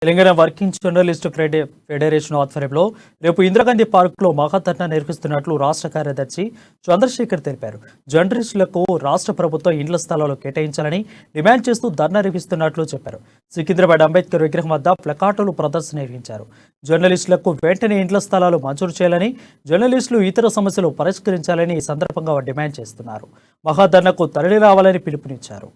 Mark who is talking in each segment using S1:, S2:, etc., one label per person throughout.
S1: Telangana working journalist federation ఆధ్వర్యంలో రేపు ఇందిరాగాంధీ పార్కులో మహాధర్నా నిర్వహిస్తున్నట్లు రాష్ట్ర కార్యదర్శి చంద్రశేఖర్ తెలిపారు. జర్నలిస్టులకు రాష్ట్ర ప్రభుత్వం ఇండ్ల స్థలాలు కేటాయించాలని డిమాండ్ చేస్తూ ధర్నా నిర్వహిస్తున్నట్లు చెప్పారు. సికింద్రాబాద్ అంబేద్కర్ విగ్రహం వద్ద ప్లకార్డులు ప్రదర్శన నిర్వహించారు. జర్నలిస్టులకు వెంటనే ఇండ్ల స్థలాలు మంజూరు చేయాలని, జర్నలిస్టులు ఇతర సమస్యలు పరిష్కరించాలని ఈ సందర్భంగా డిమాండ్ చేస్తున్నారు. మహాధర్నాకు తరలి రావాలని పిలుపునిచ్చారు.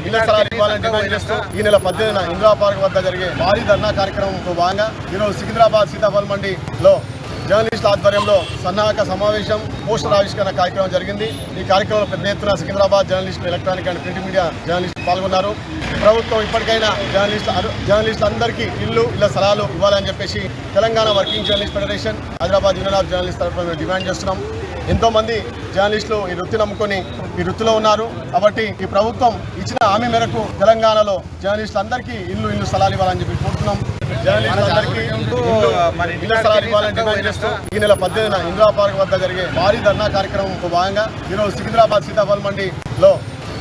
S2: ఇళ్ల స్థలాలు ఇవ్వాలని డిమాండ్ చేస్తూ ఈ నెల 18న ఇందిరా పార్క్ వద్ద జరిగే భారీ ధర్నా కార్యక్రమంలో భాగంగా ఈరోజు సికింద్రాబాద్ సీతాఫల్ మండిలో జర్నలిస్టుల ఆధ్వర్యంలో సన్నాహక సమావేశం, పోస్టర్ ఆవిష్కరణ కార్యక్రమం జరిగింది. ఈ కార్యక్రమంలో పెద్ద ఎత్తున సికింద్రాబాద్ జర్నలిస్టులు, ఎలక్ట్రానిక్ అండ్ ప్రింట్ మీడియా జర్నలిస్టులు పాల్గొన్నారు. ప్రభుత్వం ఇప్పటికైనా జర్నలిస్టులందరికీ ఇళ్ల స్థలాలు ఇవ్వాలని చెప్పేసి Telangana working journalist federation, Hyderabad union of journalist తరఫున మేము డిమాండ్ చేస్తున్నాం. ఎంతోమంది జర్నలిస్టులు ఈ వృత్తి నమ్ముకొని ఈ వృత్తిలో ఉన్నారు. కాబట్టి ఈ ప్రభుత్వం ఇచ్చిన హామీ మేరకు తెలంగాణలో జర్నలిస్టులందరికీ ఇల్లు స్థలాలు ఇవ్వాలని చెప్పి కోరుతున్నాం. జర్నలిస్టులందరికీ ఇళ్ల స్థలాలు ఇవ్వాలని డిమాండ్ చేస్తూ ఈ నెల 18న ఇందిరా పార్క్ వద్ద జరిగే భారీ ధర్నా కార్యక్రమంలో భాగంగా ఈరోజు సికింద్రాబాద్ సీతాఫల్ మండిలో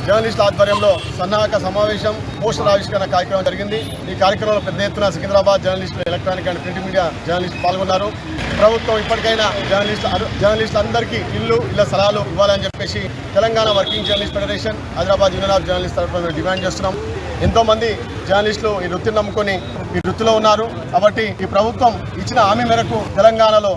S2: జర్నలిస్టుల ఆధ్వర్యంలో సన్నాహక సమావేశం, పోస్టర్ ఆవిష్కరణ కార్యక్రమం జరిగింది. ఈ కార్యక్రమంలో పెద్ద ఎత్తున సికింద్రాబాద్ జర్నలిస్టులు, ఎలక్ట్రానిక్ అండ్ ప్రింట్ మీడియా జర్నలిస్టులు పాల్గొన్నారు. ప్రభుత్వం ఇప్పటికైనా జర్నలిస్టులందరికీ ఇళ్ల స్థలాలు ఇవ్వాలని చెప్పేసి Telangana working journalist federation, Hyderabad union of journalist తరఫున మేము డిమాండ్ చేస్తున్నాం. ఎంతోమంది జర్నలిస్టులు ఈ వృత్తిని నమ్ముకొని ఈ వృత్తిలో ఉన్నారు. కాబట్టి ఈ ప్రభుత్వం ఇచ్చిన హామీ మేరకు తెలంగాణలో